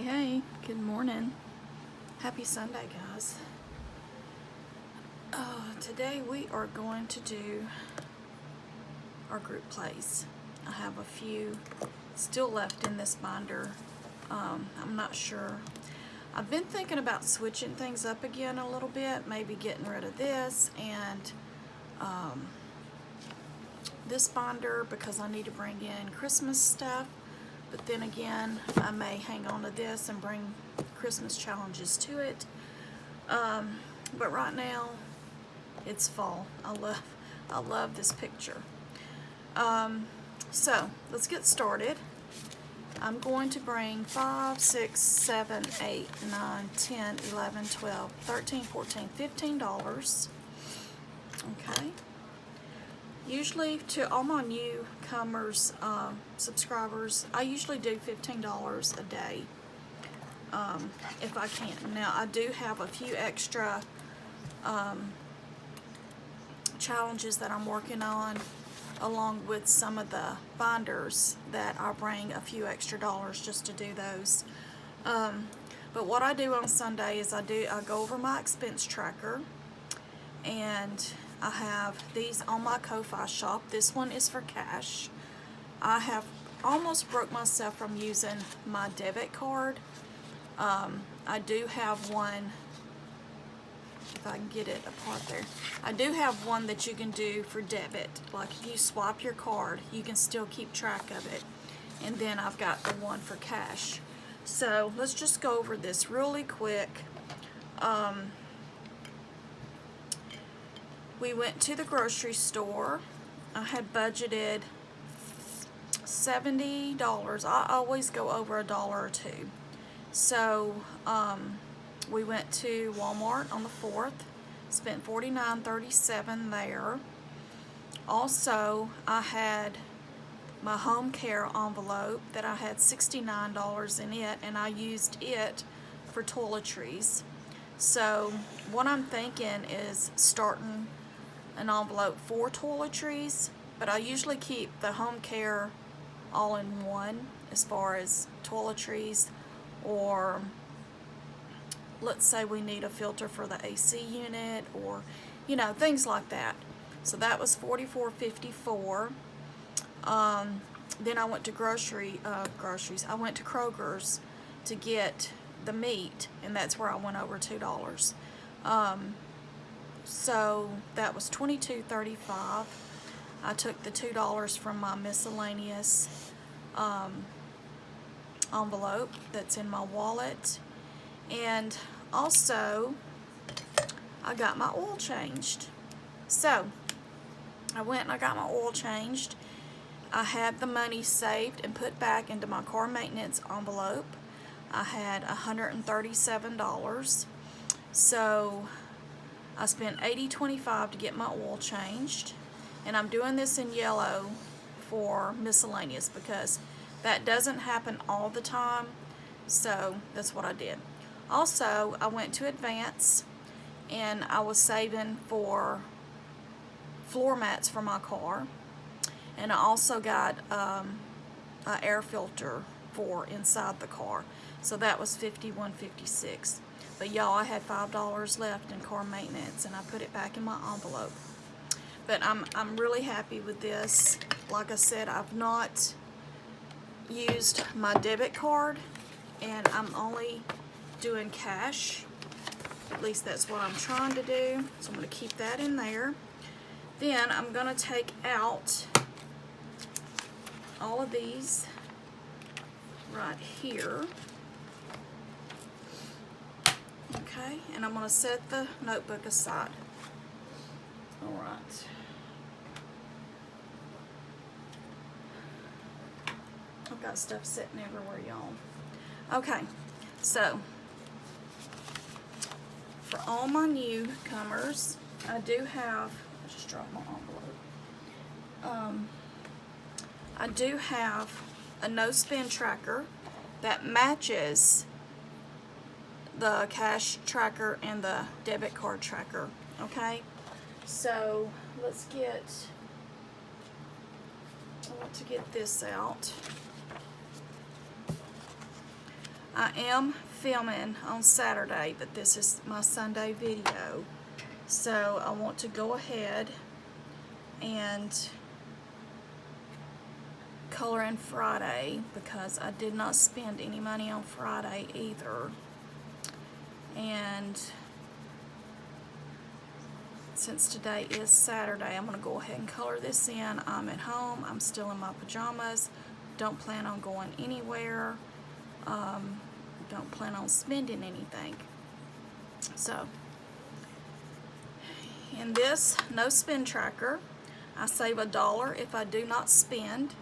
Hey, good morning. Happy Sunday, guys. Today we are going to do our group plays. I have a few still left in this binder. I'm not sure. I've been thinking about switching things up again a little bit, maybe getting rid of this and this binder because I need to bring in Christmas stuff. But then again, I may hang on to this and bring Christmas challenges to it. But right now, it's fall. I love this picture. So let's get started. I'm going to bring 5, 6, 7, 8, 9, 10, 11, 12, 13, 14, $15. Okay. Usually to all my newcomers, subscribers, I usually do $15 a day if I can. Now I do have a few extra challenges that I'm working on along with some of the binders that I'll bring a few extra dollars just to do those. But what I do on Sunday is I go over my expense tracker, and I have these on my Ko-Fi shop. This one is for cash. I have almost broke myself from using my debit card. I do have one, if I can get it apart there. I do have one that you can do for debit. Like if you swipe your card, you can still keep track of it. And then I've got the one for cash. So let's just go over this really quick. We went to the grocery store. I had budgeted $70. I always go over $1 or $2. So we went to Walmart on the 4th, spent $49.37 there. Also, I had my home care envelope that I had $69 in it, and I used it for toiletries. So what I'm thinking is starting an envelope for toiletries, but I usually keep the home care all in one as far as toiletries, or let's say we need a filter for the AC unit, or things like that. So that was $44.54. Then I went to groceries. I went to Kroger's to get the meat, and that's where I went over $2. So that was $22.35. I took the $2 from my miscellaneous envelope that's in my wallet. And also, I got my oil changed. So, I went and I got my oil changed. I had the money saved and put back into my car maintenance envelope. I had $137. So, I spent $80.25 to get my oil changed. And I'm doing this in yellow for miscellaneous because that doesn't happen all the time. So, that's what I did. Also, I went to Advance, and I was saving for floor mats for my car, and I also got an air filter for inside the car. So that was $51.56. But y'all, I had $5 left in car maintenance, and I put it back in my envelope. But I'm really happy with this. Like I said, I've not used my debit card, and I'm only doing cash. At least that's what I'm trying to do. So I'm going to keep that in there. Then I'm going to take out all of these right here. Okay, and I'm going to set the notebook aside. All right. I've got stuff sitting everywhere, y'all. Okay, so for all my newcomers, I do have, I just dropped my envelope. I do have a no spend tracker that matches the cash tracker and the debit card tracker. Okay, so let's get, I want to get this out. I am filming on Saturday, but this is my Sunday video. So I want to go ahead and color in Friday because I did not spend any money on Friday either. And since today is Saturday, I'm going to go ahead and color this in. I'm at home. I'm still in my pajamas. Don't plan on going anywhere. Don't plan on spending anything. So, in this no spend tracker, I save $1 if I do not spend,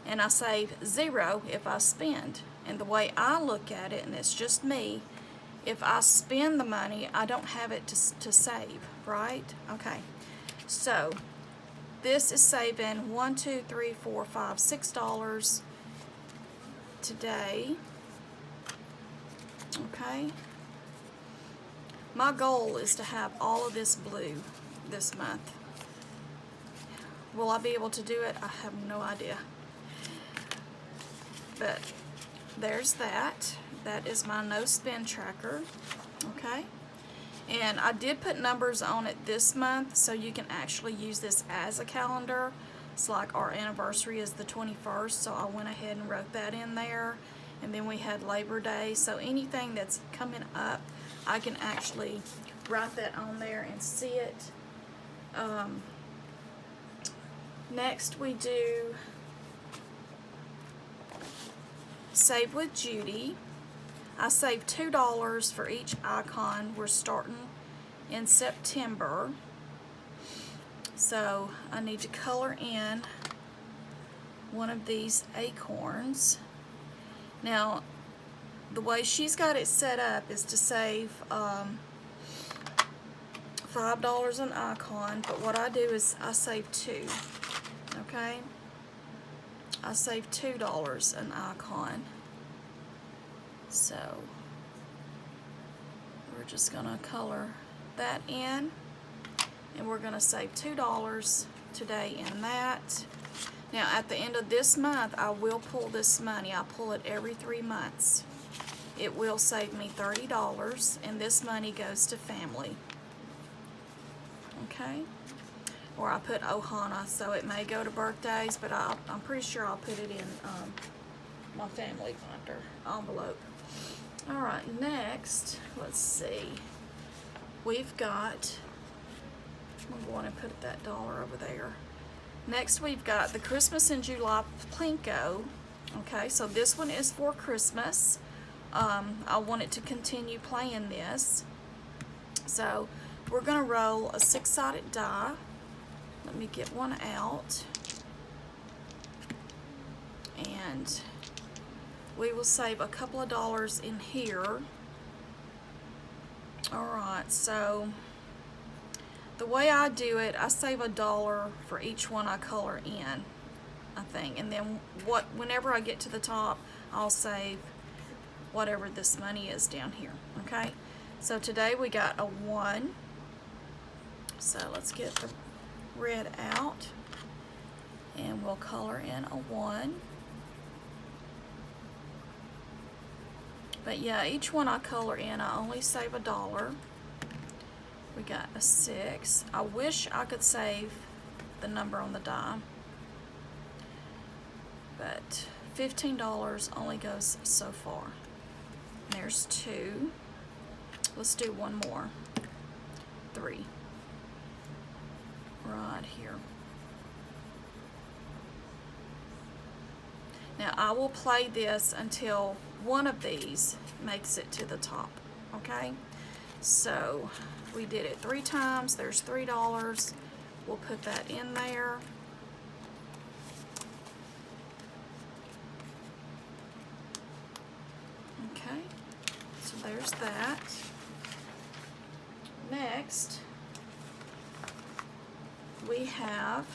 and I save $0 if I spend. And the way I look at it, and it's just me, if I spend the money, I don't have it to save, right? Okay, so this is saving $1, $2, $3, $4, $5, $6 today. Okay, my goal is to have all of this blue this month. Will I be able to do it? I have no idea. But there's that. That is my no spend tracker. Okay, and I did put numbers on it this month, so you can actually use this as a calendar. It's like our anniversary is the 21st, so I went ahead and wrote that in there. And then we had Labor Day, so anything that's coming up, I can actually write that on there and see it. Next we do Save with Judy. I saved $2 for each icon. We're starting in September. So I need to color in one of these acorns. Now, the way she's got it set up is to save $5 an icon, but what I do is I save $2. Okay? I save $2 an icon. So, we're just going to color that in, and we're going to save $2 today in that. Now, at the end of this month, I will pull this money. I pull it every 3 months. It will save me $30, and this money goes to family. Okay? Or I put Ohana, so it may go to birthdays, but I'm pretty sure I'll put it in my family binder envelope. Alright, next, let's see. We've got, I'm going to put that dollar over there. Next we've got the Christmas in July Plinko. Okay, so this one is for Christmas. I wanted to continue playing this. So we're going to roll a 6-sided die. Let me get one out. And we will save a couple of dollars in here. Alright, so the way I do it, I save $1 for each one I color in, I think. And then whenever I get to the top, I'll save whatever this money is down here. Okay? So today we got a 1. So let's get the red out. And we'll color in a 1. But yeah, each one I color in, I only save $1. We got a 6. I wish I could save the number on the die, but $15 only goes so far. There's 2. Let's do one more. 3. Right here. Now I will play this until one of these makes it to the top. Okay? So we did it 3 times. There's $3. We'll put that in there. Okay, so there's that. Next, we have,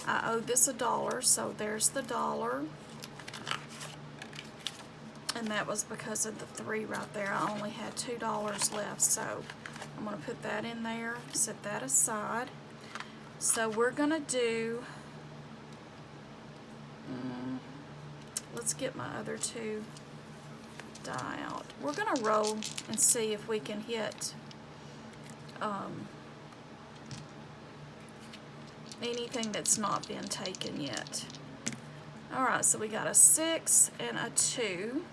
I owe this $1, so there's the $1. And that was because of the 3 right there. I only had $2 left, so I'm going to put that in there, set that aside. So we're going to do, let's get my other two die out. We're gonna roll and see if we can hit anything that's not been taken yet. Alright, so we got a 6 and a 2.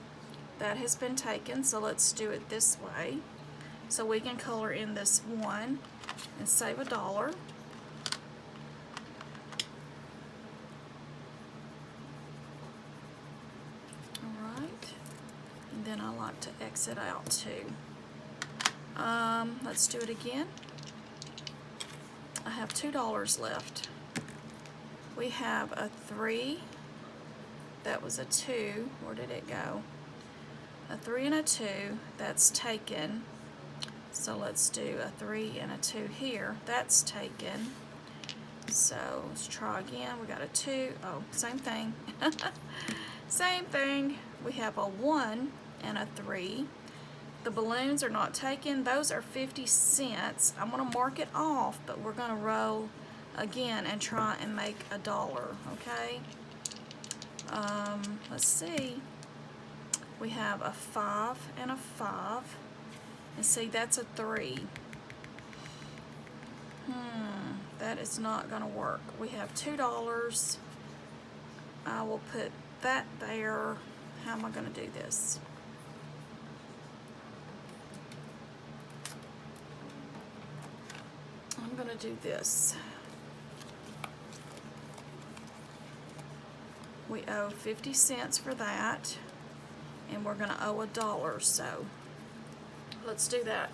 That has been taken, so let's do it this way. So we can color in this 1 and save $1. Alright, and then I like to exit out too. Let's do it again. I have $2 left. We have a 3. That was a 2. Where did it go? A 3 and a 2. That's taken. So let's do a 3 and a 2 here. That's taken. So let's try again. We got a 2. Oh, same thing. Same thing. We have a 1 and a 3. The balloons are not taken. Those are 50 cents. I'm going to mark it off, but we're going to roll again and try and make $1, okay? Let's see. We have a 5 and a 5. And see, that's a 3. That is not going to work. We have $2. I will put that there. How am I going to do this? I'm going to do this. We owe 50 cents for that, and we're going to owe $1, so let's do that.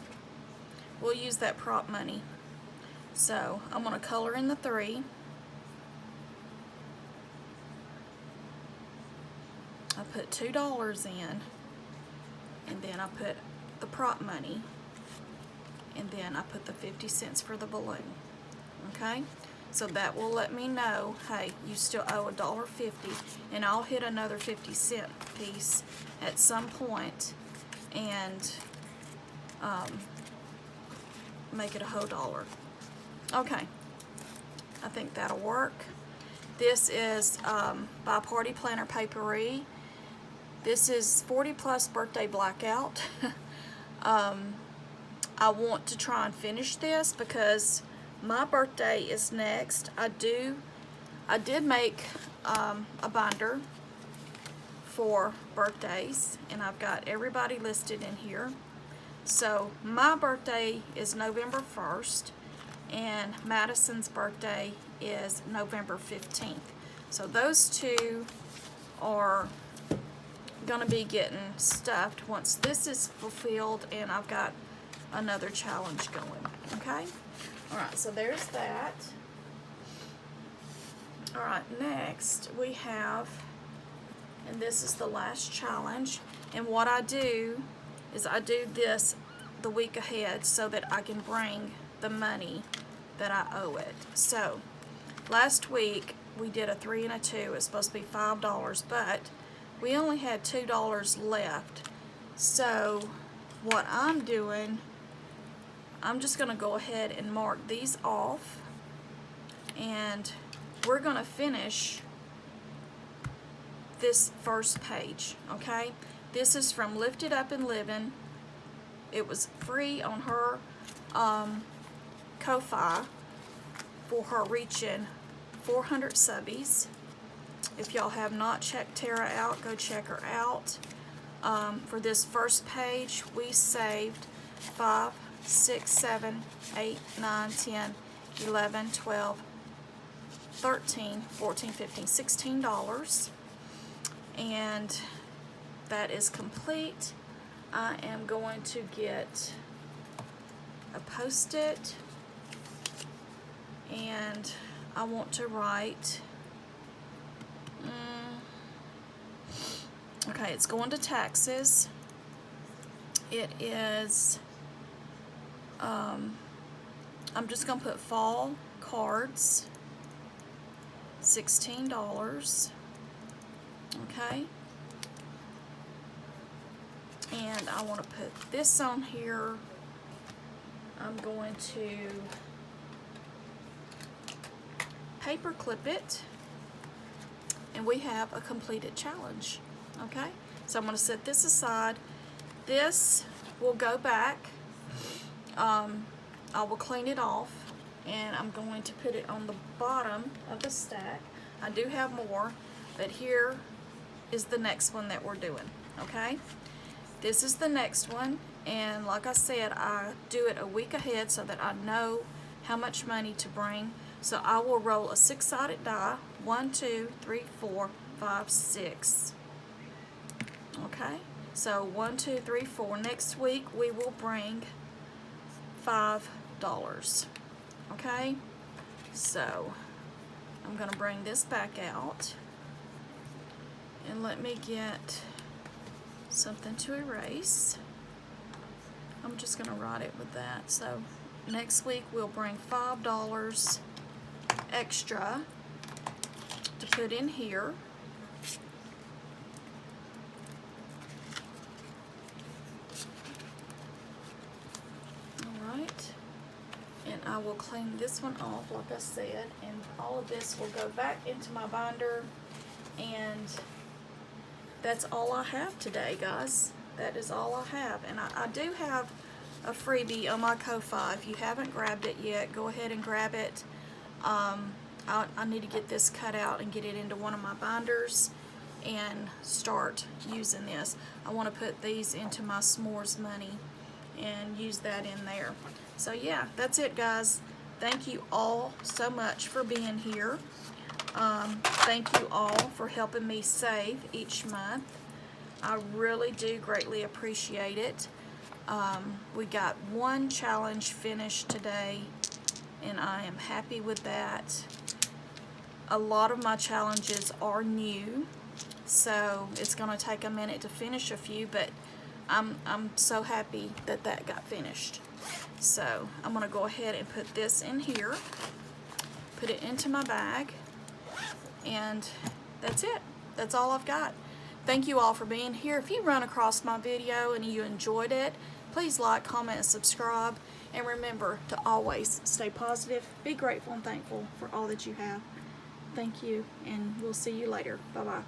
We'll use that prop money. So I'm going to color in the 3. I put $2 in, and then I put the prop money, and then I put the 50 cents for the balloon. Okay? So that will let me know, hey, you still owe $1.50, and I'll hit another 50-cent piece at some point and make it a whole $1. Okay, I think that'll work. This is by Party Planner Papery. This is 40 Plus Birthday Blackout. I want to try and finish this because my birthday is next. I did make a binder for birthdays, and I've got everybody listed in here. So my birthday is November 1st, and Madison's birthday is November 15th. So those two are gonna be getting stuffed once this is fulfilled and I've got another challenge going. Okay? Alright, so there's that. Alright, next we have, and this is the last challenge, and what I do is I do this the week ahead so that I can bring the money that I owe it. So last week we did a 3 and a 2. It's supposed to be $5, but we only had $2 left. So what I'm doing, I'm just going to go ahead and mark these off, and we're going to finish this first page, okay? This is from Lifted Up and Living. It was free on her Ko-Fi for her reaching 400 subbies. If y'all have not checked Tara out, go check her out. For this first page, we saved 5, 6, 7, 8, 9, 10, 11, 12, 13, 14, 15, $16. And that is complete. I am going to get a Post-it, and I want to write, okay, it's going to taxes. It is, I'm just going to put fall cards, $16, okay? And I want to put this on here. I'm going to paper clip it, and we have a completed challenge. Okay, so I'm going to set this aside. This will go back. I will clean it off, and I'm going to put it on the bottom of the stack. I do have more, but here is the next one that we're doing. Okay, this is the next one, and like I said, I do it a week ahead so that I know how much money to bring. So I will roll a 6-sided die. 1, 2, 3, 4, 5, 6. Okay, so 1, 2, 3, 4. Next week we will bring $5. Okay, so I'm going to bring this back out, and let me get something to erase. I'm just going to write it with that. So next week we'll bring $5 extra to put in here. Alright, and I will clean this one off like I said, and all of this will go back into my binder, and that's all I have today, guys. That is all I have, and I do have a freebie on my Ko-Fi. If you haven't grabbed it yet, go ahead and grab it. I need to get this cut out and get it into one of my binders and start using this. I want to put these into my s'mores money and use that in there. So yeah, that's it, guys. Thank you all so much for being here. Thank you all for helping me save each month. I really do greatly appreciate it. We got one challenge finished today, and I am happy with that. A lot of my challenges are new, so it's going to take a minute to finish a few, but I'm so happy that that got finished. So I'm going to go ahead and put this in here, put it into my bag, and that's it. That's all I've got. Thank you all for being here. If you run across my video and you enjoyed it, please like, comment, and subscribe. And remember to always stay positive, be grateful and thankful for all that you have. Thank you, and we'll see you later. Bye-bye.